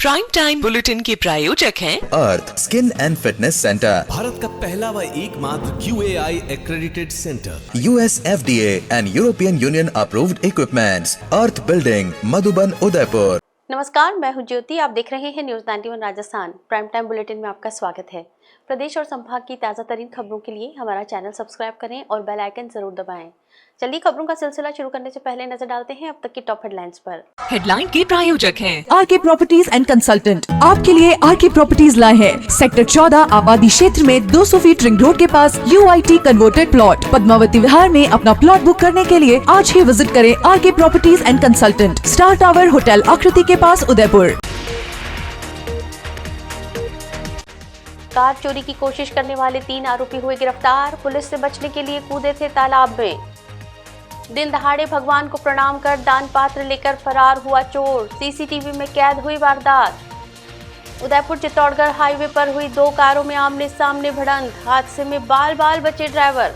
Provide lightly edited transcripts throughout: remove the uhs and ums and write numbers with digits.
Prime time bulletin के प्रायोजक हैं Arth skin and fitness centre, Bharat का पहला व एकमात्र QAI accredited centre, US FDA and European Union approved equipments, Arth building, Madhuban, Udaipur. नमस्कार, मैं हूं ज्योति। आप देख रहे हैं news 91 Rajasthan. Prime time bulletin में आपका स्वागत है। प्रदेश और संभाग की ताज़ा तरीन खबरों के लिए हमारा चैनल सब्सक्राइब करें और बेल आइकन जरूर दबाएं। चलिए खबरों का सिलसिला शुरू करने से पहले नजर डालते हैं अब तक की टॉप हेडलाइंस पर। हेडलाइन के प्रायोजक हैं आरके प्रॉपर्टीज एंड कंसल्टेंट आपके लिए आरके प्रॉपर्टीज लाए हैं सेक्टर 14 आबादी क्षेत्र में 200 फीट रिंग रोड के पास UIT converted plot Padmavati Vihar में अपना प्लॉट बुक करने के लिए आज ही विजिट करें RK properties and consultant, star tower hotel Aakriti के पास, उदयपुर। कार चोरी की कोशिश करने वाले 3 आरोपी हुए गिरफ्तार। पुलिस से बचने के लिए कूदे थे तालाब में। दिन दहाड़े भगवान को प्रणाम कर दान पात्र लेकर फरार हुआ चोर। सीसीटीवी में कैद हुई वारदात। उदयपुर चित्तौड़गढ़ हाईवे पर हुई 2 कारों में आमने सामने भिड़ंत। हादसे में बाल बाल बचे ड्राइवर।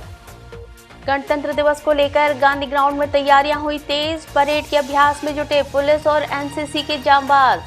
गणतंत्र दिवस को लेकर गांधी ग्राउंड में तैयारियां हुई तेज। परेड के अभ्यास में जुटे पुलिस और एनसीसी के जांबाज।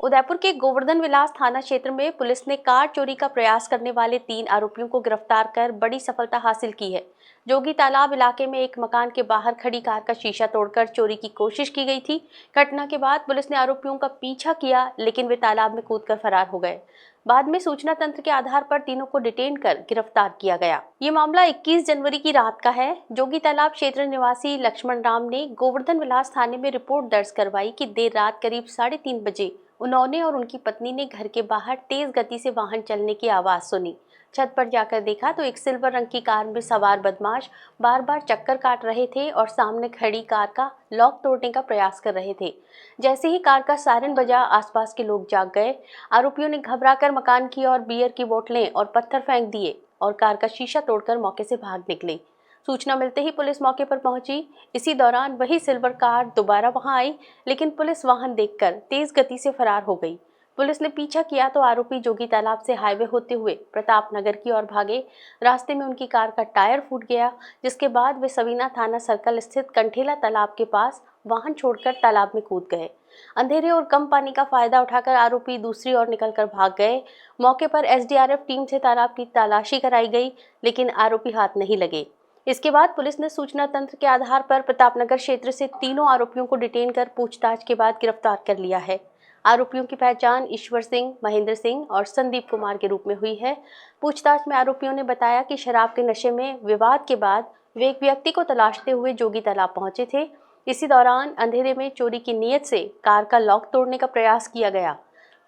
उदयपुर के गोवर्धन विलास थाना क्षेत्र में पुलिस ने कार चोरी का प्रयास करने वाले 3 आरोपियों को गिरफ्तार कर बड़ी सफलता हासिल की है। जोगी तालाब इलाके में एक मकान के बाहर खड़ी कार का शीशा तोड़कर चोरी की कोशिश की गई थी। घटना के बाद पुलिस ने आरोपियों का पीछा किया, लेकिन वे तालाब में कूदकर फरार हो गए। बाद में सूचना तंत्र के आधार पर तीनों को डिटेन कर गिरफ्तार किया गया। ये मामला 21 जनवरी की रात का है। जोगी तालाब क्षेत्र निवासी लक्ष्मण राम ने गोवर्धन विलास थाने में रिपोर्ट दर्ज करवाई कि देर रात करीब 3:30 बजे उन्होंने और उनकी पत्नी ने घर के बाहर तेज गति से वाहन चलने की आवाज सुनी। छत पर जाकर देखा तो एक सिल्वर रंग की कार में सवार बदमाश बार बार चक्कर काट रहे थे और सामने खड़ी कार का लॉक तोड़ने का प्रयास कर रहे थे। जैसे ही कार का सायरन बजा, आसपास के लोग जाग गए। आरोपियों ने घबराकर मकान की ओर बियर की बोतलें और पत्थर फेंक दिए और कार का शीशा तोड़कर मौके से भाग निकले। सूचना मिलते ही पुलिस मौके पर पहुंची। इसी दौरान वही सिल्वर कार दोबारा वहां आई, लेकिन पुलिस वाहन देखकर तेज गति से फरार हो गई। पुलिस ने पीछा किया तो आरोपी जोगी तालाब से हाईवे होते हुए प्रताप नगर की ओर भागे। रास्ते में उनकी कार का टायर फूट गया, जिसके बाद वे सवीना थाना सर्कल स्थित कंठेला तालाब के पास वाहन छोड़कर तालाब में कूद गए। अंधेरे और कम पानी का फायदा उठाकर आरोपी दूसरी ओर निकलकर भाग गए। मौके पर SDRF टीम से तालाब की तलाशी कराई गई, लेकिन आरोपी हाथ नहीं लगे। इसके बाद पुलिस ने सूचना तंत्र के आधार पर प्रतापनगर क्षेत्र से तीनों आरोपियों को डिटेन कर पूछताछ के बाद गिरफ्तार कर लिया है। आरोपियों की पहचान ईश्वर सिंह, महेंद्र सिंह और संदीप कुमार के रूप में हुई है। पूछताछ में आरोपियों ने बताया कि शराब के नशे में विवाद के बाद वे एक व्यक्ति को तलाशते हुए जोगी तालाब पहुंचे थे। इसी दौरान अंधेरे में चोरी की नीयत से कार का लॉक तोड़ने का प्रयास किया गया।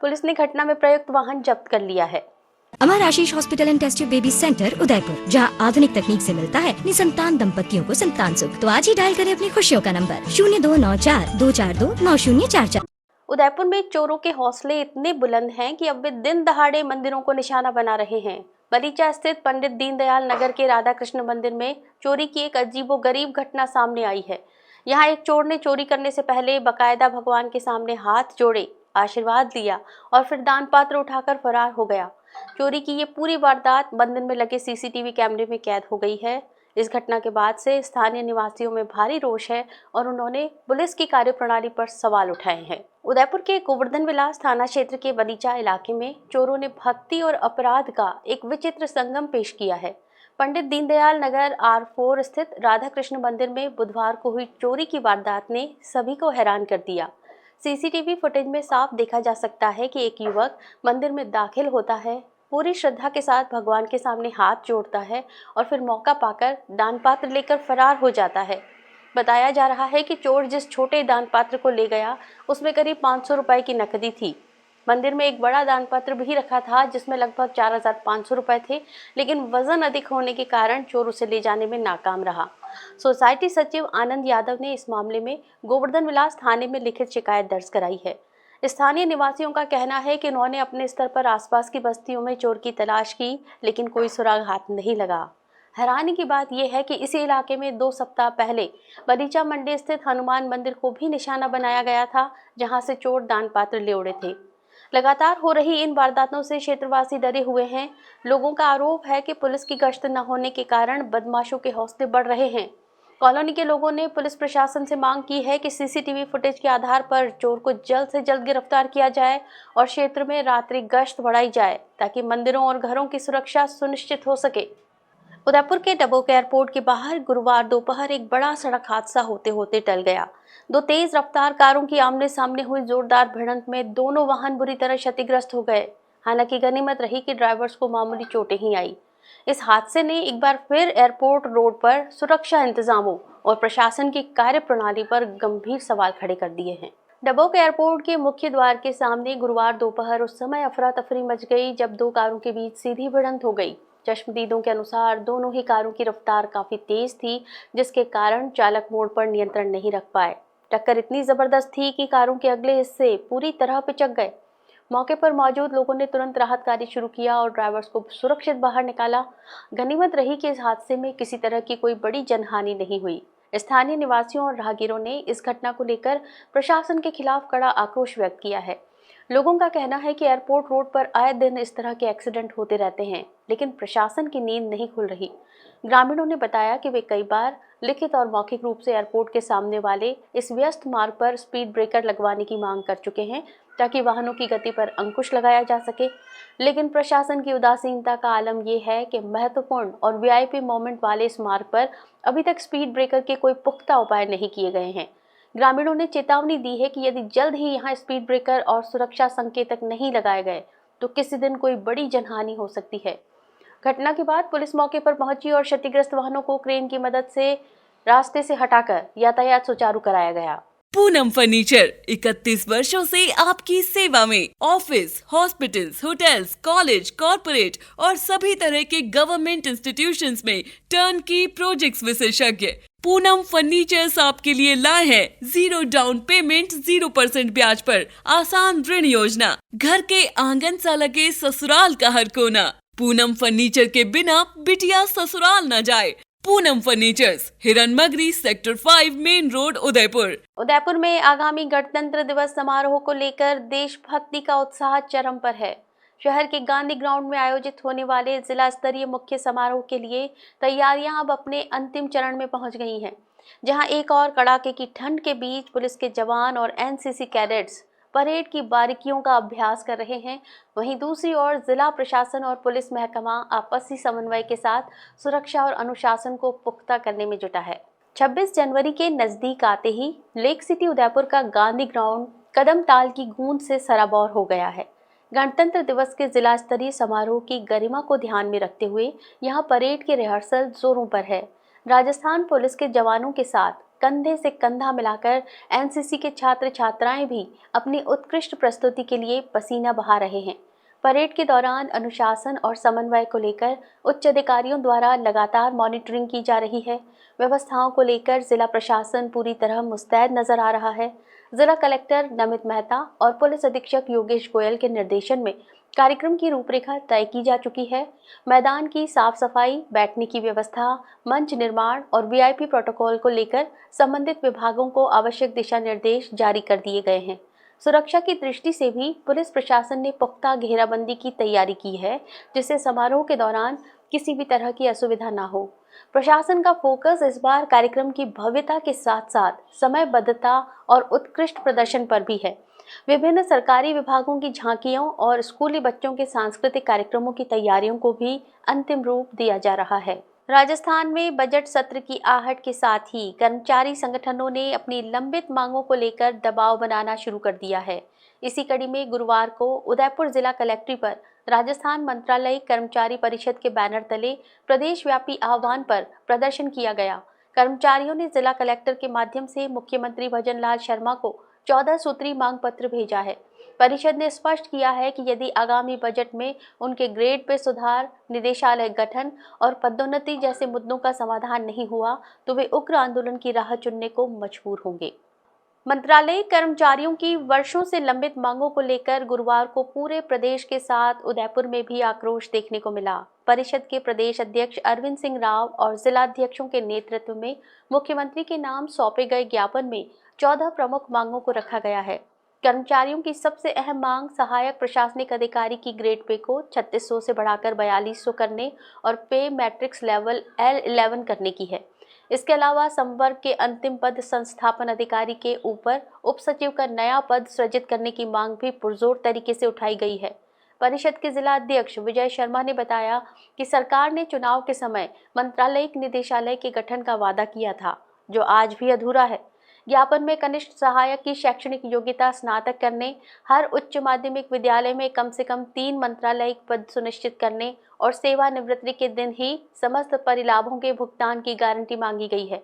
पुलिस ने घटना में प्रयुक्त वाहन जब्त कर लिया है। Amar Ashish hospital and test tube baby centre Udaipur, जहां आधुनिक तकनीक से मिलता है निसंतान दंपतियों को संतान सुख। तो आज ही डायल करें अपनी खुशियों का नंबर 0294-242-9044। उदयपुर में चोरों के हौसले इतने बुलंद हैं कि अब वे दिन दहाड़े मंदिरों को निशाना बना रहे हैं। बलीचा स्थित पंडित दीनदयाल नगर के राधा कृष्ण मंदिर में चोरी की एक अजीबोगरीब घटना सामने आई है। यहाँ एक चोर ने चोरी करने से पहले बकायदा भगवान के सामने हाथ जोड़े, आशीर्वाद लिया और फिर दान पात्र उठाकर फरार हो गया। चोरी की ये पूरी वारदात मंदिर में लगे CCTV कैमरे में कैद हो गई है। इस घटना के बाद से स्थानीय निवासियों में भारी रोष है और उन्होंने पुलिस की कार्यप्रणाली पर सवाल उठाए हैं। उदयपुर के गोवर्धन विलास थाना क्षेत्र के बलीचा इलाके में चोरों ने भक्ति और अपराध का एक विचित्र संगम पेश किया है। पंडित दीनदयाल नगर R4 स्थित राधा कृष्ण मंदिर में बुधवार को हुई चोरी की वारदात ने सभी को हैरान कर दिया। CCTV फुटेज में साफ देखा जा सकता है कि एक युवक मंदिर में दाखिल होता है, पूरी श्रद्धा के साथ भगवान के सामने हाथ जोड़ता है और फिर मौका पाकर दान पात्र लेकर फरार हो जाता है। बताया जा रहा है कि चोर जिस छोटे दान पात्र को ले गया उसमें करीब 500 रुपए की नकदी थी। मंदिर में एक बड़ा दान पात्र भी रखा था जिसमें लगभग 4500 रुपए थे, लेकिन वजन अधिक होने के कारण चोर उसे ले जाने में नाकाम रहा। सोसाइटी सचिव आनंद यादव ने इस मामले में गोवर्धन विलास थाने में लिखित शिकायत दर्ज कराई है। स्थानीय निवासियों का कहना है कि उन्होंने अपने स्तर पर आसपास की बस्तियों में चोर की तलाश की, लेकिन कोई सुराग हाथ नहीं लगा। हैरानी की बात यह है कि इसी इलाके में 2 सप्ताह पहले बलीचा मंडी स्थित हनुमान मंदिर को भी निशाना बनाया गया था, जहां से चोर दान पात्र ले उड़े थे। लगातार हो रही इन वारदातों से क्षेत्रवासी डरे हुए हैं। लोगों का आरोप है कि पुलिस की गश्त न होने के कारण बदमाशों के हौसले बढ़ रहे हैं। कॉलोनी के लोगों ने पुलिस प्रशासन से मांग की है कि सीसीटीवी फुटेज के आधार पर चोर को जल्द से जल्द गिरफ्तार किया जाए और क्षेत्र में रात्रि गश्त बढ़ाई जाए ताकि मंदिरों और घरों की सुरक्षा सुनिश्चित हो सके। उदयपुर के डबोक एयरपोर्ट के बाहर गुरुवार दोपहर एक बड़ा सड़क हादसा होते होते टल गया। दो तेज रफ्तार कारों की आमने सामने हुई जोरदार भिड़ंत में दोनों वाहन बुरी तरह क्षतिग्रस्त हो गए। हालांकि गनीमत रही कि ड्राइवर्स को मामूली चोटें ही आई। इस हादसे ने एक बार फिर एयरपोर्ट रोड पर सुरक्षा इंतजामों और प्रशासन की कार्यप्रणाली पर गंभीर सवाल खड़े कर दिए हैं। डबोक एयरपोर्ट के मुख्य द्वार के सामने गुरुवार दोपहर उस समय अफरा तफरी मच गई जब दो कारों के बीच सीधी भिड़ंत हो गई। चश्मदीदों के अनुसार दोनों ही कारों की रफ्तार काफी तेज थी, जिसके कारण चालक मोड़ पर नियंत्रण नहीं रख पाए। टक्कर इतनी जबरदस्त थी कि कारों के अगले हिस्से पूरी तरह पिचक गए। मौके पर मौजूद लोगों ने तुरंत राहत कार्य शुरू किया और ड्राइवर्स को सुरक्षित बाहर निकाला। गनीमत रही कि इस हादसे में किसी तरह की कोई बड़ी जनहानि नहीं हुई। स्थानीय निवासियों और राहगीरों ने इस घटना को लेकर प्रशासन के खिलाफ कड़ा आक्रोश व्यक्त किया है। लोगों का कहना है कि एयरपोर्ट रोड पर आए दिन इस तरह के एक्सीडेंट होते रहते हैं, लेकिन प्रशासन की नींद नहीं खुल रही। ग्रामीणों ने बताया कि वे कई बार लिखित और मौखिक रूप से एयरपोर्ट के सामने वाले इस व्यस्त मार्ग पर स्पीड ब्रेकर लगवाने की मांग कर चुके हैं ताकि वाहनों की गति पर अंकुश लगाया जा सके, लेकिन प्रशासन की उदासीनता का आलम यह है कि महत्वपूर्ण और वीआईपी मोमेंट वाले इस मार्ग पर अभी तक स्पीड ब्रेकर के कोई पुख्ता उपाय नहीं किए गए हैं। ग्रामीणों ने चेतावनी दी है कि यदि जल्द ही यहां स्पीड ब्रेकर और सुरक्षा संकेतक नहीं लगाए गए तो किसी दिन कोई बड़ी जनहानि हो सकती है। घटना के बाद पुलिस मौके पर पहुंची और क्षतिग्रस्त वाहनों को क्रेन की मदद से रास्ते से हटाकर यातायात सुचारू कराया गया। पूनम फर्नीचर 31 वर्षों से आपकी सेवा में। Office, hospitals, hotels, college, corporate और सभी तरह के गवर्नमेंट इंस्टीट्यूशंस में टर्नकी प्रोजेक्ट्स विशेषज्ञ पूनम फर्नीचर्स आपके लिए लाए हैं 0 डाउन पेमेंट 0% ब्याज पर आसान ऋण योजना। घर के आंगन सा लगे ससुराल का हर कोना। पूनम फर्नीचर के बिना बिटिया ससुराल न जाए। Poonam furnitures, Hiranmagri, sector 5, main road, Udaipur. Udaipur में आगामी गणतंत्र दिवस समारोह को लेकर देशभक्ति का उत्साह चरम पर है। शहर के गांधी ग्राउंड में आयोजित होने वाले जिला स्तरीय मुख्य समारोह के लिए तैयारियां अब अपने अंतिम चरण में पहुंच गई हैं, जहां एक और कड़ाके की ठंड के बीच पुलिस के जवान और एनसीसी कैडेट्स परेड की बारीकियों का अभ्यास कर रहे हैं। वहीं दूसरी ओर जिला प्रशासन और पुलिस महकमा आपसी समन्वय के साथ सुरक्षा और अनुशासन को पुख्ता करने में जुटा है। 26 जनवरी के नजदीक आते ही लेक सिटी उदयपुर का गांधी ग्राउंड कदम ताल की गूंज से सराबोर हो गया है। गणतंत्र दिवस के जिला स्तरीय समारोह की गरिमा को ध्यान में रखते हुए यहाँ परेड के रिहर्सल जोरों पर है। राजस्थान पुलिस के जवानों के साथ कंधे से कंधा मिलाकर एनसीसी के छात्र छात्राएं भी अपनी उत्कृष्ट प्रस्तुति के लिए पसीना बहा रहे हैं। परेड के दौरान अनुशासन और समन्वय को लेकर उच्च अधिकारियों द्वारा लगातार मॉनिटरिंग की जा रही है। व्यवस्थाओं को लेकर जिला प्रशासन पूरी तरह मुस्तैद नजर आ रहा है। जिला कलेक्टर नमित मेहता और पुलिस अधीक्षक योगेश गोयल के निर्देशन में कार्यक्रम की रूपरेखा तय की जा चुकी है। मैदान की साफ सफाई, बैठने की व्यवस्था, मंच निर्माण और वीआईपी प्रोटोकॉल को लेकर संबंधित विभागों को आवश्यक दिशा निर्देश जारी कर दिए गए हैं। सुरक्षा की दृष्टि से भी पुलिस प्रशासन ने पुख्ता घेराबंदी की तैयारी की है, जिससे समारोह के दौरान किसी भी तरह की असुविधा ना हो। प्रशासन का फोकस इस बार कार्यक्रम की भव्यता के साथ साथ समयबद्धता और उत्कृष्ट प्रदर्शन पर भी है। विभिन्न सरकारी विभागों की झांकियों और स्कूली बच्चों के सांस्कृतिक कार्यक्रमों की तैयारियों को भी अंतिम रूप दिया जा रहा है। राजस्थान में बजट सत्र की आहट के साथ ही कर्मचारी संगठनों ने अपनी लंबित मांगों को लेकर दबाव बनाना शुरू कर दिया है। इसी कड़ी में गुरुवार को उदयपुर जिला कलेक्ट्री पर राजस्थान मंत्रालय कर्मचारी परिषद के बैनर तले प्रदेश व्यापी आह्वान पर प्रदर्शन किया गया। कर्मचारियों ने जिला कलेक्टर के माध्यम से मुख्यमंत्री भजनलाल शर्मा को 14 सूत्री मांग पत्र भेजा है। परिषद ने स्पष्ट किया है कि यदि आगामी बजट में उनके ग्रेड पे सुधार, निदेशालय गठन और पदोन्नति जैसे मुद्दों का समाधान नहीं हुआ तो वे उग्र आंदोलन की राह चुनने को मजबूर होंगे। मंत्रालय कर्मचारियों की वर्षों से लंबित मांगों को लेकर गुरुवार को पूरे प्रदेश के साथ उदयपुर में भी आक्रोश देखने को मिला। परिषद के प्रदेश अध्यक्ष अरविंद सिंह राव और जिलाध्यक्षों के नेतृत्व में मुख्यमंत्री के नाम सौंपे गए ज्ञापन में 14 प्रमुख मांगों को रखा गया है। कर्मचारियों की सबसे अहम मांग सहायक प्रशासनिक अधिकारी की ग्रेड पे को 3600 से बढ़ाकर 4200 करने और पे मैट्रिक्स लेवल L11 करने की है। इसके अलावा संवर्ग के अंतिम पद संस्थापन अधिकारी के ऊपर उप सचिव का नया पद सृजित करने की मांग भी पुरजोर तरीके से उठाई गई है। परिषद के जिला अध्यक्ष विजय शर्मा ने बताया कि सरकार ने चुनाव के समय मंत्रालयिक निदेशालय के गठन का वादा किया था, जो आज भी अधूरा है। ज्ञापन में कनिष्ठ सहायक की शैक्षणिक योग्यता स्नातक करने, हर उच्च माध्यमिक विद्यालय में कम से कम 3 मंत्रालयिक पद सुनिश्चित करने और सेवानिवृत्ति के दिन ही समस्त परिलाभों के भुगतान की गारंटी मांगी गई है।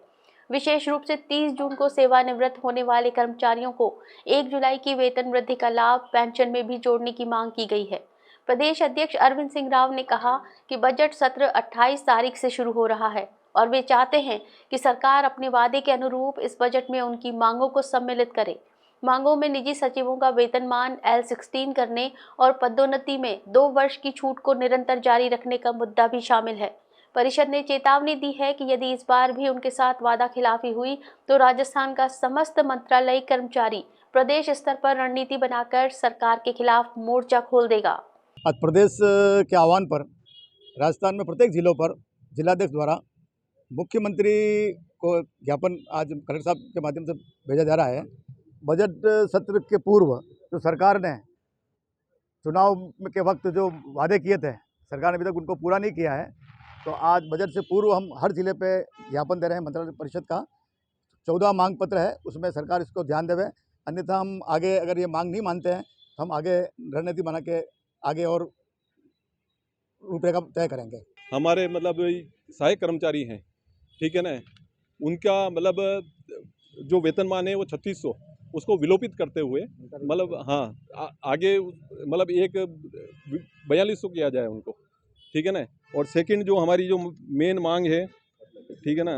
विशेष रूप से 30 जून को सेवानिवृत्त होने वाले कर्मचारियों को 1 जुलाई की वेतन वृद्धि का लाभ पेंशन में भी जोड़ने की मांग की गई है। प्रदेश अध्यक्ष अरविंद सिंह राव ने कहा कि बजट सत्र 28 तारीख से शुरू हो रहा है और वे चाहते हैं कि सरकार अपने वादे के अनुरूप इस बजट में उनकी मांगों को सम्मिलित करे। मांगों में निजी सचिवों का वेतनमान L16 करने और पदोन्नति में 2 वर्ष की छूट को निरंतर जारी रखने का मुद्दा भी शामिल है। परिषद ने चेतावनी दी है कि यदि इस बार भी उनके साथ वादा खिलाफी हुई तो राजस्थान का समस्त मंत्रालयिक कर्मचारी प्रदेश स्तर पर रणनीति बनाकर सरकार के खिलाफ मोर्चा खोल देगा। आज प्रदेश के आह्वान पर राजस्थान में प्रत्येक जिलों पर जिलाध्यक्ष द्वारा मुख्यमंत्री को ज्ञापन आज कलेक्टर साहब के माध्यम से भेजा जा रहा है। बजट सत्र के पूर्व जो सरकार ने चुनाव के वक्त जो वादे किए थे, सरकार ने अभी तक उनको पूरा नहीं किया है। तो आज बजट से पूर्व हम हर जिले पे ज्ञापन दे रहे हैं। मंत्रालय परिषद का 14 मांग पत्र है, उसमें सरकार इसको ध्यान देवे, अन्यथा हम आगे अगर ये मांग नहीं मानते हैं तो हम आगे रणनीति बना के आगे और रूपरेखा तय करेंगे। हमारे मतलब सहायक कर्मचारी हैं, ठीक है ना, उनका मतलब जो वेतनमान है वो 3600, उसको विलोपित करते हुए मतलब आगे मतलब एक 4200 किया जाए उनको, ठीक है ना। और सेकंड जो हमारी जो मेन मांग है, ठीक है ना,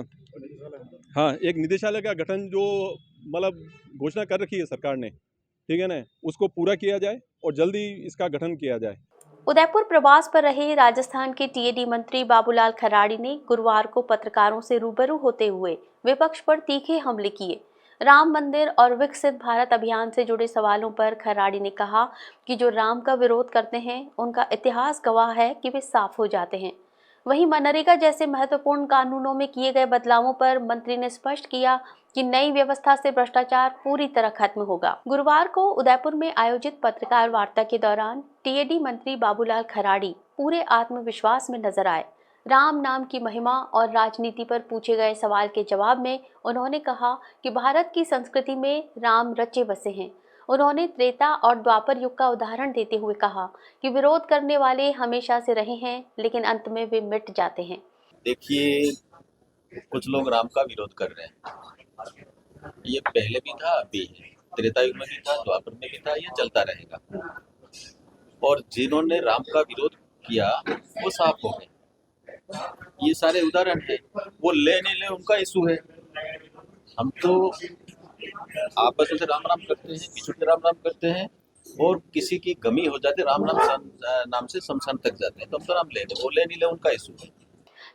एक निदेशालय का गठन जो मतलब घोषणा कर रखी है सरकार ने, ठीक है ना, उसको पूरा किया जाए और जल्दी इसका गठन किया जाए। उदयपुर प्रवास पर रहे राजस्थान के टीएडी मंत्री बाबूलाल खराड़ी ने गुरुवार को पत्रकारों से रूबरू होते हुए विपक्ष पर तीखे हमले किए। राम मंदिर और विकसित भारत अभियान से जुड़े सवालों पर खराड़ी ने कहा कि जो राम का विरोध करते हैं उनका इतिहास गवाह है कि वे साफ हो जाते हैं। वहीं मनरेगा जैसे महत्वपूर्ण कानूनों में किए गए बदलावों पर मंत्री ने स्पष्ट किया कि नई व्यवस्था से भ्रष्टाचार पूरी तरह खत्म होगा। गुरुवार को उदयपुर में आयोजित पत्रकार वार्ता के दौरान टीएडी मंत्री बाबूलाल खराड़ी पूरे आत्मविश्वास में नजर आए। राम नाम की महिमा और राजनीति पर पूछे गए सवाल के जवाब में उन्होंने कहा कि भारत की संस्कृति में राम रचे बसे हैं। उन्होंने त्रेता और द्वापर युग का उदाहरण देते हुए कहा कि विरोध करने वाले हमेशा से रहे हैं, लेकिन अंत में वे मिट जाते हैं। देखिए, कुछ लोग राम का विरोध कर रहे हैं, ये पहले भी था, अभी है, त्रेता युग में भी था, द्वापर में भी था, ये चलता रहेगा। और जिन्होंने राम का विरोध किया वो साफ हो गए। ये सारे उदाहरण है, वो ले नहीं ले उनका इशू है। हम तो आपस में राम राम करते हैं, पिछुड़ते राम राम करते हैं, और किसी की गमी हो जाती राम नाम से शमशान तक जाते हैं, तो हम तो राम ले ले, वो ले नहीं ले उनका इशू है।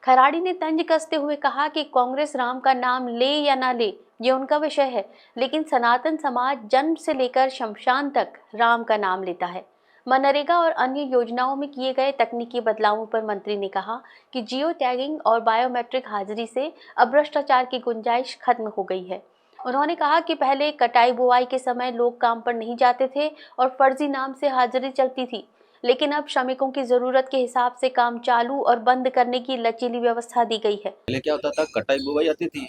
खराड़ी ने तंज कसते हुए कहा कि कांग्रेस राम का नाम ले या ना ले ये उनका विषय है, लेकिन सनातन समाज जन्म से लेकर शमशान तक राम का नाम लेता है। मनरेगा और अन्य योजनाओं में किए गए तकनीकी बदलावों पर मंत्री ने कहा कि जियो टैगिंग और बायोमेट्रिक हाजिरी से अब भ्रष्टाचार की गुंजाइश खत्म हो गई है। उन्होंने कहा कि पहले कटाई बुआई के समय लोग काम पर नहीं जाते थे और फर्जी नाम से हाजिरी चलती थी, लेकिन अब श्रमिकों की जरूरत के हिसाब से काम चालू और बंद करने की लचीली व्यवस्था दी गई है। पहले क्या होता था, कटाई बुआई आती थी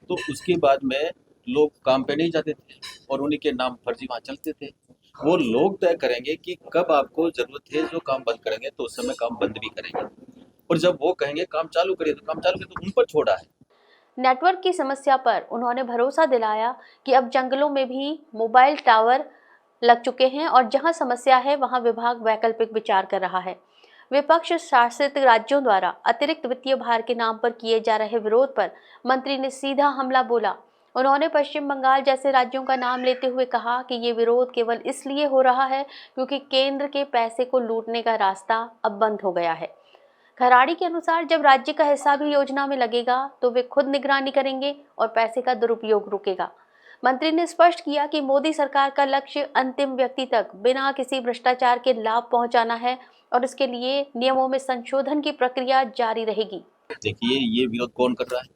तो उसके बाद में लोग काम पे नहीं जाते थे और उन्हीं के नाम फर्जी वहाँ चलते थे। वो लोग तय करेंगे कि कब आपको जरूरत है जो काम बंद करेंगे तो उस समय काम बंद भी करेंगे, और जब वो कहेंगे काम चालू करिए तो काम चालू करिए, तो उन पर छोड़ा है। नेटवर्क की समस्या पर उन्होंने भरोसा दिलाया कि अब जंगलों में भी मोबाइल टावर लग चुके हैं और जहां समस्या है वहां विभाग वैकल्पिक विचार कर रहा है। विपक्ष शासित राज्यों द्वारा अतिरिक्त वित्तीय भार के नाम पर किए जा रहे विरोध पर मंत्री ने सीधा हमला बोला। उन्होंने पश्चिम बंगाल जैसे राज्यों का नाम लेते हुए कहा कि ये विरोध केवल इसलिए हो रहा है क्योंकि केंद्र के पैसे को लूटने का रास्ता अब बंद हो गया है। खराड़ी के अनुसार जब राज्य का हिस्सा भी योजना में लगेगा तो वे खुद निगरानी करेंगे और पैसे का दुरुपयोग रुकेगा। मंत्री ने स्पष्ट किया कि मोदी सरकार का लक्ष्य अंतिम व्यक्ति तक बिना किसी भ्रष्टाचार के लाभ पहुंचाना है और इसके लिए नियमों में संशोधन की प्रक्रिया जारी रहेगी। देखिए, ये विरोध कौन कर रहा है?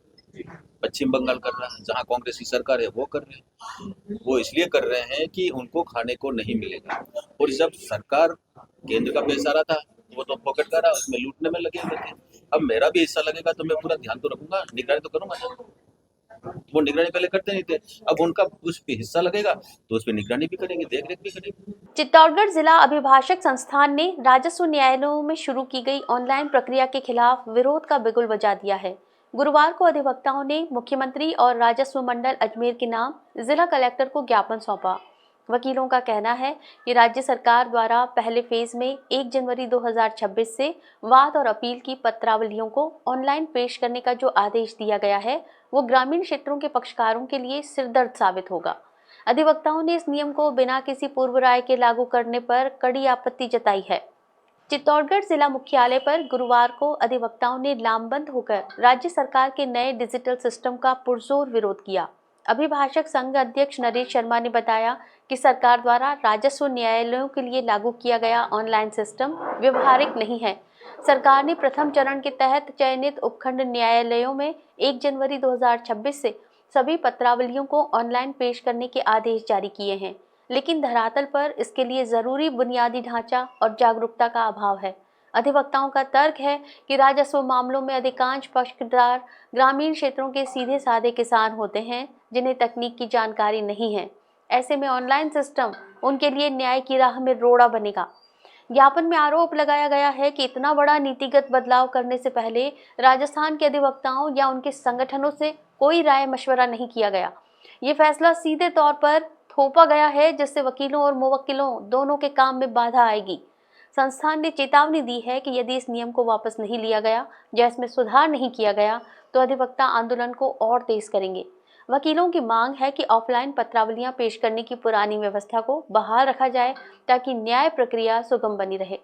पश्चिम बंगाल कर रहा है, जहाँ कांग्रेस की सरकार है वो कर रहे हैं। वो इसलिए कर रहे हैं कि उनको खाने को नहीं मिलेगा, और जब सरकार केंद्र का पैसा रहा था वो तो पॉकेट का रहा, उसमें लूटने में लगे हुए थे। अब मेरा भी हिस्सा लगेगा तो मैं पूरा ध्यान तो रखूंगा, निगरानी तो करूंगा ना। वो निगरानी पहले करते नहीं थे, अब उनका उस पे हिस्सा लगेगा तो उस पर निगरानी भी करेंगे, देख रेख भी करेंगे। चित्तौड़गढ़ जिला अभिभाषक संस्थान ने राजस्व न्यायालयों में शुरू की गई ऑनलाइन प्रक्रिया के खिलाफ विरोध का बिगुल बजा दिया है। गुरुवार को अधिवक्ताओं ने मुख्यमंत्री और राजस्व मंडल अजमेर के नाम जिला कलेक्टर को ज्ञापन सौंपा। वकीलों का कहना है कि राज्य सरकार द्वारा पहले फेज में 1 जनवरी 2026 से वाद और अपील की पत्रावलियों को ऑनलाइन पेश करने का जो आदेश दिया गया है वो ग्रामीण क्षेत्रों के पक्षकारों के लिए सिरदर्द साबित होगा। अधिवक्ताओं ने इस नियम को बिना किसी पूर्व राय के लागू करने पर कड़ी आपत्ति जताई है। चित्तौड़गढ़ जिला मुख्यालय पर गुरुवार को अधिवक्ताओं ने लामबंद होकर राज्य सरकार के नए डिजिटल सिस्टम का पुरजोर विरोध किया। अभिभाषक संघ अध्यक्ष नरेश शर्मा ने बताया कि सरकार द्वारा राजस्व न्यायालयों के लिए लागू किया गया ऑनलाइन सिस्टम व्यवहारिक नहीं है। सरकार ने प्रथम चरण के तहत चयनित उपखंड न्यायालयों में 1 जनवरी 2026 से सभी पत्रावलियों को ऑनलाइन पेश करने के आदेश जारी किए हैं, लेकिन धरातल पर इसके लिए जरूरी बुनियादी ढांचा और जागरूकता का अभाव है। अधिवक्ताओं का तर्क है कि राजस्व मामलों में अधिकांश पक्षकार ग्रामीण क्षेत्रों के सीधे साधे किसान होते हैं जिन्हें तकनीक की जानकारी नहीं है। ऐसे में ऑनलाइन सिस्टम उनके लिए न्याय की राह में रोड़ा बनेगा। ज्ञापन में आरोप लगाया गया है कि इतना बड़ा नीतिगत बदलाव करने से पहले राजस्थान के अधिवक्ताओं या उनके संगठनों से कोई राय मशवरा नहीं किया गया। ये फैसला सीधे तौर पर थोपा गया है जिससे वकीलों और मुवक्किलों दोनों के काम में बाधा आएगी। संस्थान ने चेतावनी दी है कि यदि इस नियम को वापस नहीं लिया गया या इसमें सुधार नहीं किया गया तो अधिवक्ता आंदोलन को और तेज करेंगे। वकीलों की मांग है कि ऑफलाइन पत्रावलियां पेश करने की पुरानी व्यवस्था को बहाल रखा जाए ताकि न्याय प्रक्रिया सुगम बनी रहे।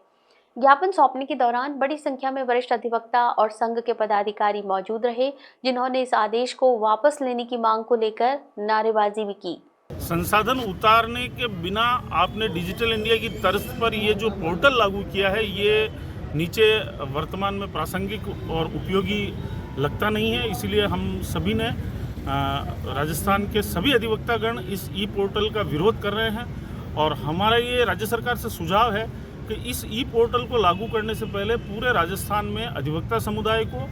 ज्ञापन सौंपने के दौरान बड़ी संख्या में वरिष्ठ अधिवक्ता और संघ के पदाधिकारी मौजूद रहे, जिन्होंने इस आदेश को वापस लेने की मांग को लेकर नारेबाजी भी की। संसाधन उतारने के बिना आपने डिजिटल इंडिया की तर्ज पर ये जो पोर्टल लागू किया है, ये नीचे वर्तमान में प्रासंगिक और उपयोगी लगता नहीं है। इसलिए हम सभी ने राजस्थान के सभी अधिवक्तागण इस ई पोर्टल का विरोध कर रहे हैं और हमारा ये राज्य सरकार से सुझाव है कि इस ई पोर्टल को लागू करने से पहले पूरे राजस्थान में अधिवक्ता समुदाय को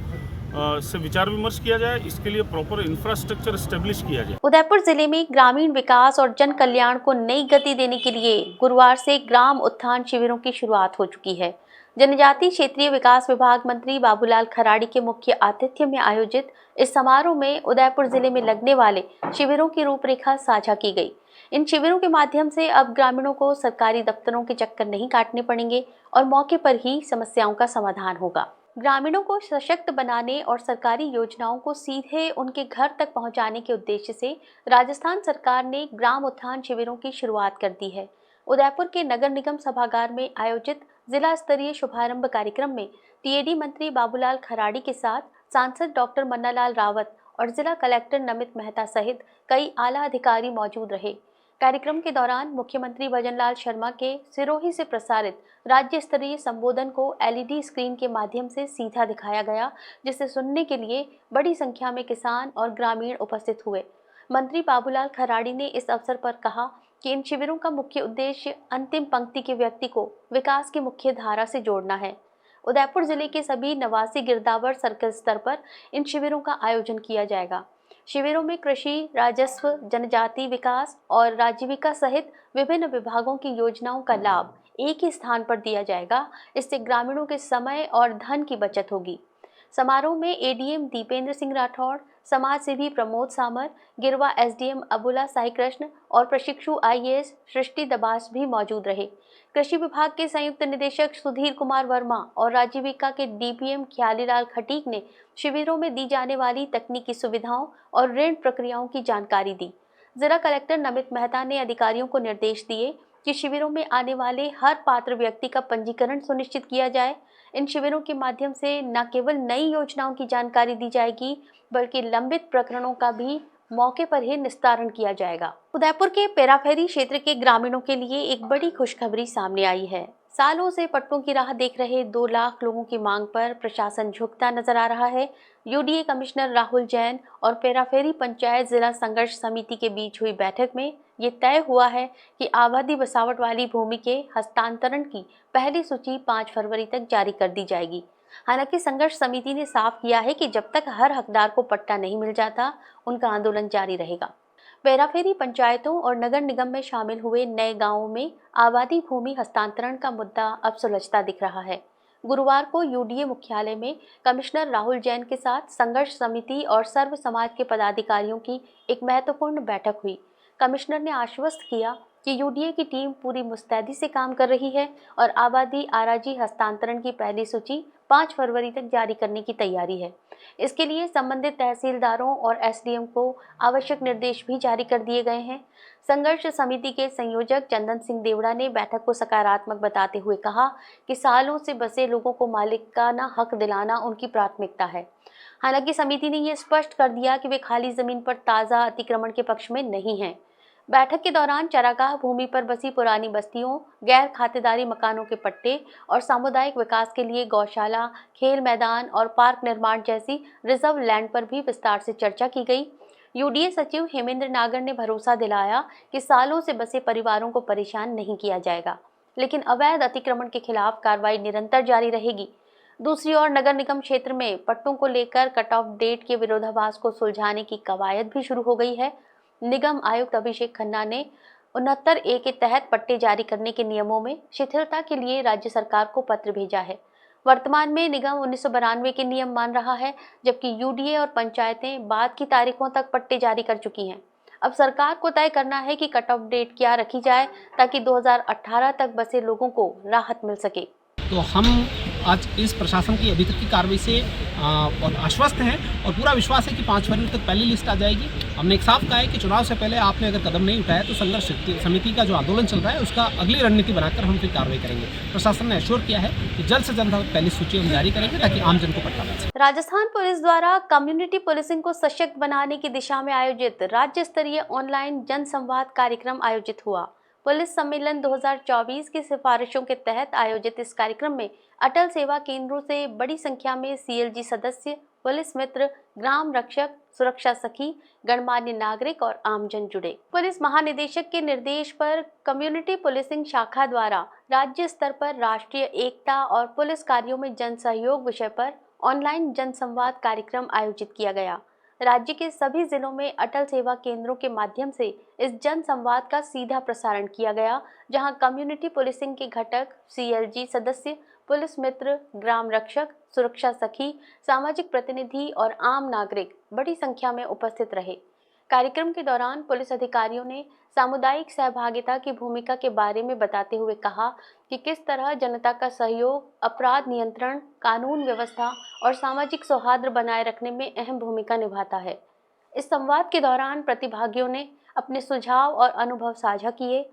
से विचार विमर्श किया जाए, इसके लिए प्रॉपर इंफ्रास्ट्रक्चर एस्टेब्लिश किया जाए। उदयपुर जिले में ग्रामीण विकास और जन कल्याण को नई गति देने के लिए गुरुवार से ग्राम उत्थान शिविरों की शुरुआत हो चुकी है। जनजातीय क्षेत्रीय विकास विभाग मंत्री बाबूलाल खराड़ी के मुख्य आतिथ्य में आयोजित इस समारोह में उदयपुर जिले में लगने वाले शिविरों की रूपरेखा साझा की गई। इन शिविरों के माध्यम से अब ग्रामीणों को सरकारी दफ्तरों के चक्कर नहीं काटने पड़ेंगे और मौके पर ही समस्याओं का समाधान होगा। ग्रामीणों को सशक्त बनाने और सरकारी योजनाओं को सीधे उनके घर तक पहुंचाने के उद्देश्य से राजस्थान सरकार ने ग्राम उत्थान शिविरों की शुरुआत कर दी है। उदयपुर के नगर निगम सभागार में आयोजित जिला स्तरीय शुभारंभ कार्यक्रम में टीएडी मंत्री बाबूलाल खराड़ी के साथ सांसद डॉक्टर मन्नालाल रावत और जिला कलेक्टर नमित मेहता सहित कई आला अधिकारी मौजूद रहे। कार्यक्रम के दौरान मुख्यमंत्री भजनलाल शर्मा के सिरोही से प्रसारित राज्य स्तरीय संबोधन को एलईडी स्क्रीन के माध्यम से सीधा दिखाया गया, जिसे सुनने के लिए बड़ी संख्या में किसान और ग्रामीण उपस्थित हुए। मंत्री बाबूलाल खराड़ी ने इस अवसर पर कहा कि इन शिविरों का मुख्य उद्देश्य अंतिम पंक्ति के व्यक्ति को विकास की मुख्य धारा से जोड़ना है। उदयपुर जिले के सभी 89 गिरदावर सर्कल स्तर पर इन शिविरों का आयोजन किया जाएगा। शिविरों में कृषि, राजस्व, जनजाति विकास और राजीविका सहित विभिन्न विभागों की योजनाओं का लाभ एक ही स्थान पर दिया जाएगा। इससे ग्रामीणों के समय और धन की बचत होगी। समारोह में एडीएम दीपेंद्र सिंह राठौड़, समाज सेवी प्रमोद सामर, गिरवा एसडीएम अबुला साई कृष्ण और प्रशिक्षु आईएएस सृष्टि दबास भी मौजूद रहे। कृषि विभाग के संयुक्त निदेशक सुधीर कुमार वर्मा और राजीविका के डीपीएम ख्यालीलाल खटीक ने शिविरों में दी जाने वाली तकनीकी सुविधाओं और ऋण प्रक्रियाओं की जानकारी दी। जिला कलेक्टर नमित मेहता ने अधिकारियों को निर्देश दिए कि शिविरों में आने वाले हर पात्र व्यक्ति का पंजीकरण सुनिश्चित किया जाए। इन शिविरों के माध्यम से न केवल नई योजनाओं की जानकारी दी जाएगी, बल्कि लंबित प्रकरणों का भी मौके पर ही निस्तारण किया जाएगा। उदयपुर के पेराफेरी क्षेत्र के ग्रामीणों के लिए एक बड़ी खुशखबरी सामने आई है। सालों से पट्टों की राह देख रहे 2 लाख लोगों की मांग पर प्रशासन झुकता नजर आ रहा है। यूडीए कमिश्नर राहुल जैन और पेराफेरी पंचायत जिला संघर्ष समिति के बीच हुई बैठक में ये तय हुआ है कि आबादी बसावट वाली भूमि के हस्तांतरण की पहली सूची 5 फरवरी तक जारी कर दी जाएगी। हालांकि संघर्ष समिति ने साफ किया है कि जब तक हर हकदार को पट्टा नहीं मिल जाता, उनका आंदोलन जारी रहेगा। पेराफेरी पंचायतों और नगर निगम में शामिल हुए नए गांवों में आबादी भूमि हस्तांतरण का मुद्दा अब सुलझता दिख रहा है। गुरुवार को यूडीए मुख्यालय में कमिश्नर राहुल जैन के साथ संघर्ष समिति और सर्व समाज के पदाधिकारियों की एक महत्वपूर्ण बैठक हुई। कमिश्नर ने आश्वस्त किया कि यूडीए की टीम पूरी मुस्तैदी से काम कर रही है और आबादी आराजी हस्तांतरण की पहली सूची 5 फरवरी तक जारी करने की तैयारी है। इसके लिए संबंधित तहसीलदारों और एसडीएम को आवश्यक निर्देश भी जारी कर दिए गए हैं। संघर्ष समिति के संयोजक चंदन सिंह देवड़ा ने बैठक को सकारात्मक बताते हुए कहा कि सालों से बसे लोगों को मालिकाना हक दिलाना उनकी प्राथमिकता है। हालांकि समिति ने यह स्पष्ट कर दिया कि वे खाली जमीन पर ताज़ा अतिक्रमण के पक्ष में नहीं हैं। बैठक के दौरान चरागाह भूमि पर बसी पुरानी बस्तियों, गैर खातेदारी मकानों के पट्टे और सामुदायिक विकास के लिए गौशाला, खेल मैदान और पार्क निर्माण जैसी रिजर्व लैंड पर भी विस्तार से चर्चा की गई। यूडीए सचिव हेमेंद्र नागर ने भरोसा दिलाया कि सालों से बसे परिवारों को परेशान नहीं किया जाएगा, लेकिन अवैध अतिक्रमण के खिलाफ कार्रवाई निरंतर जारी रहेगी। दूसरी ओर नगर निगम क्षेत्र में पट्टों को लेकर कट ऑफ डेट के विरोधाभास को सुलझाने की कवायद भी शुरू हो गई है। निगम आयुक्त अभिषेक खन्ना ने 69A के तहत पट्टे जारी करने के नियमों में शिथिलता के लिए राज्य सरकार को पत्र भेजा है। वर्तमान में निगम 1992 के नियम मान रहा है, जबकि यूडीए और पंचायतें बाद की तारीखों तक पट्टे जारी कर चुकी हैं। अब सरकार को तय करना है कि कट ऑफ डेट क्या रखी जाए ताकि 2018 तक बसे लोगों को राहत मिल सके। तो हम आज इस प्रशासन की अभी तक की कार्रवाई से बहुत आश्वस्त हैं और पूरा विश्वास है कि 5 फरवरी तक पहली लिस्ट आ जाएगी। हमने एक साफ कहा है कि चुनाव से पहले आपने अगर कदम नहीं उठाया तो संघर्ष समिति का जो आंदोलन चल रहा है उसका अगली रणनीति बनाकर हम फिर कार्रवाई करेंगे। प्रशासन ने एश्योर किया है कि जल्द से जल्द पहली सूची हम जारी करेंगे ताकि आमजन को पट्टा मिल सके। राजस्थान पुलिस द्वारा कम्युनिटी पुलिसिंग को सशक्त बनाने की दिशा में आयोजित राज्य स्तरीय ऑनलाइन जनसंवाद कार्यक्रम आयोजित हुआ। पुलिस सम्मेलन 2024 की सिफारिशों के तहत आयोजित इस कार्यक्रम में अटल सेवा केंद्रों से बड़ी संख्या में सीएलजी सदस्य, पुलिस मित्र, ग्राम रक्षक, सुरक्षा सखी, गणमान्य नागरिक और आमजन जुड़े। पुलिस महानिदेशक के निर्देश पर कम्युनिटी पुलिसिंग शाखा द्वारा राज्य स्तर पर राष्ट्रीय एकता और पुलिस कार्यों में जन सहयोग विषय पर ऑनलाइन जनसंवाद कार्यक्रम आयोजित किया गया। राज्य के सभी जिलों में अटल सेवा केंद्रों के माध्यम से इस जन संवाद का सीधा प्रसारण किया गया, जहां कम्युनिटी पुलिसिंग के घटक, सीएलजी सदस्य, पुलिस मित्र, ग्राम रक्षक, सुरक्षा सखी, सामाजिक प्रतिनिधि और आम नागरिक बड़ी संख्या में उपस्थित रहे। कार्यक्रम के दौरान पुलिस अधिकारियों ने सामुदायिक सहभागिता की भूमिका के बारे में बताते हुए कहा कि किस तरह जनता का सहयोग अपराध नियंत्रण, कानून व्यवस्था और सामाजिक सौहार्द बनाए रखने में अहम भूमिका निभाता है। इस संवाद के दौरान प्रतिभागियों ने अपने सुझाव और अनुभव साझा किए।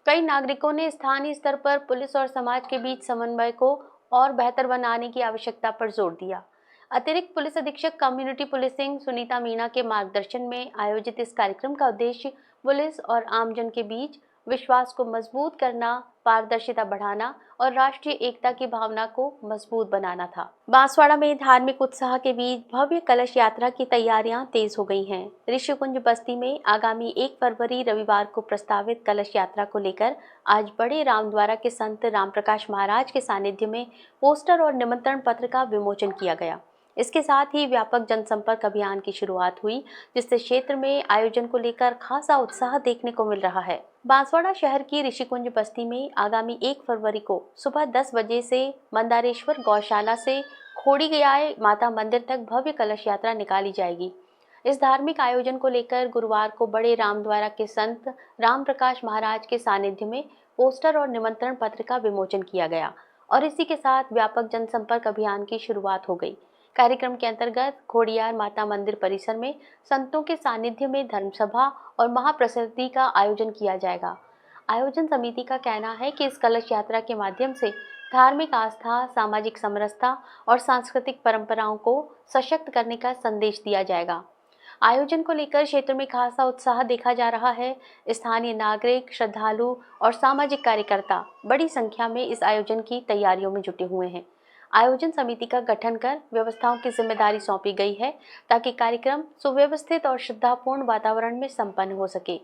कई नागरिकों ने स्थानीय स्तर पर पुलिस और समाज के बीच समन्वय को और बेहतर बनाने की आवश्यकता पर जोर दिया। अतिरिक्त पुलिस अधीक्षक कम्युनिटी पुलिसिंग सुनीता मीणा के मार्गदर्शन में आयोजित इस कार्यक्रम का उद्देश्य पुलिस और आमजन के बीच विश्वास को मजबूत करना, पारदर्शिता बढ़ाना और राष्ट्रीय एकता की भावना को मजबूत बनाना था। बांसवाड़ा में धार्मिक उत्साह के बीच भव्य कलश यात्रा की तैयारियां तेज हो गई हैं। ऋषिकुंज बस्ती में आगामी 1 फरवरी रविवार को प्रस्तावित कलश यात्रा को लेकर आज बड़े रामद्वारा के संत रामप्रकाश महाराज के सानिध्य में पोस्टर और निमंत्रण पत्र का विमोचन किया गया। इसके साथ ही व्यापक जनसंपर्क अभियान की शुरुआत हुई, जिससे क्षेत्र में आयोजन को लेकर खासा उत्साह देखने को मिल रहा है। बांसवाड़ा शहर की ऋषिकुंज बस्ती में आगामी 1 फरवरी को सुबह 10 बजे से मंदारेश्वर गौशाला से खोड़ी गयाए माता मंदिर तक भव्य कलश यात्रा निकाली जाएगी। इस धार्मिक आयोजन को लेकर गुरुवार को बड़े रामद्वारा के संत रामप्रकाश महाराज के सानिध्य में पोस्टर और निमंत्रण पत्र का विमोचन किया गया और इसी के साथ व्यापक जनसंपर्क अभियान की शुरुआत हो गई। कार्यक्रम के अंतर्गत खोड़ियार माता मंदिर परिसर में संतों के सानिध्य में धर्मसभा और महाप्रसादी का आयोजन किया जाएगा। आयोजन समिति का कहना है कि इस कलश यात्रा के माध्यम से धार्मिक आस्था, सामाजिक समरसता और सांस्कृतिक परंपराओं को सशक्त करने का संदेश दिया जाएगा। आयोजन को लेकर क्षेत्र में खासा उत्साह देखा जा रहा है। स्थानीय नागरिक, श्रद्धालु और सामाजिक कार्यकर्ता बड़ी संख्या में इस आयोजन की तैयारियों में जुटे हुए हैं। आयोजन समिति का गठन कर व्यवस्थाओं की जिम्मेदारी सौंपी गई है ताकि कार्यक्रम सुव्यवस्थित और श्रद्धापूर्ण वातावरण में संपन्न हो सके।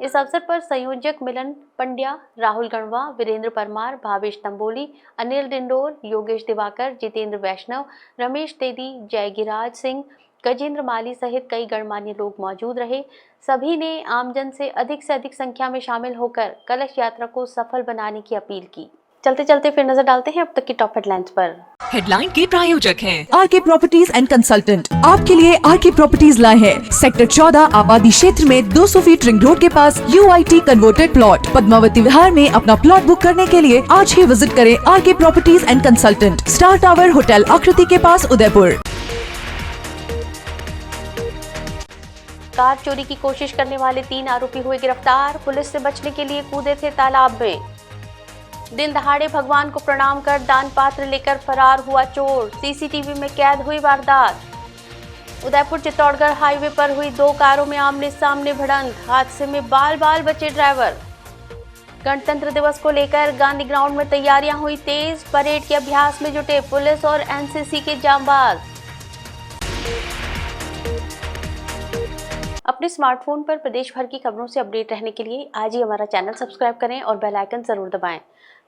इस अवसर पर संयोजक मिलन पंड्या, राहुल गणवा, वीरेंद्र परमार, भावेश तंबोली, अनिल डिंडोर, योगेश दिवाकर, जितेंद्र वैष्णव, रमेश तेदी, जयगिराज सिंह, गजेंद्र माली सहित कई गणमान्य लोग मौजूद रहे। सभी ने आमजन से अधिक संख्या में शामिल होकर कलश यात्रा को सफल बनाने की अपील की। चलते चलते फिर नजर डालते हैं अब तक की टॉप हेडलाइंस पर। हेडलाइन के प्रायोजक हैं आरके प्रॉपर्टीज एंड कंसल्टेंट। आपके लिए आरके प्रॉपर्टीज लाए हैं सेक्टर 14 आबादी क्षेत्र में 200 फीट रिंग रोड के पास UIT converted plot. Padmavati Vihar में अपना प्लॉट बुक करने के लिए आज ही विजिट करें RK properties and consultant, star tower hotel Aakriti के पास, उदयपुर। कार चोरी की कोशिश करने वाले 3 आरोपी हुए गिरफ्तार। पुलिस से बचने के लिए कूदे थे तालाब में। दिन दहाड़े भगवान को प्रणाम कर दान पात्र लेकर फरार हुआ चोर। सीसीटीवी में कैद हुई वारदात। उदयपुर चित्तौड़गढ़ हाईवे पर हुई 2 कारों में आमने सामने भिड़ंत। हादसे में बाल बचे ड्राइवर। गणतंत्र दिवस को लेकर गांधी ग्राउंड में तैयारियां हुई तेज। परेड के अभ्यास में जुटे पुलिस और NCC के जांबाज। अपने स्मार्टफोन पर प्रदेश भर की खबरों से अपडेट रहने के लिए आज ही हमारा चैनल सब्सक्राइब करें और बेल आइकन जरूर दबाएं।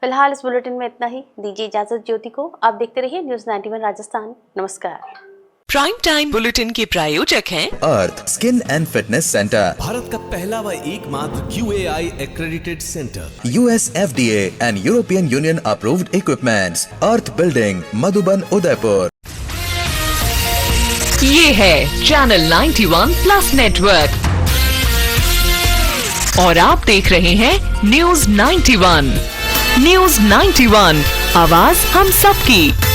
फिलहाल इस बुलेटिन में इतना ही। दीजिए इजाजत ज्योति को। आप देखते रहिए न्यूज़ 91 राजस्थान। नमस्कार। प्राइम टाइम बुलेटिन के प्रायोजक हैं Arth skin and fitness centre, Bharat का पहला व एकमात्र QAI accredited centre, US FDA and European Union approved equipments, Arth building, Madhuban, Udaipur. ये है चैनल 91 प्लस नेटवर्क और आप देख रहे हैं न्यूज़ 91। न्यूज़ 91, आवाज हम सबकी।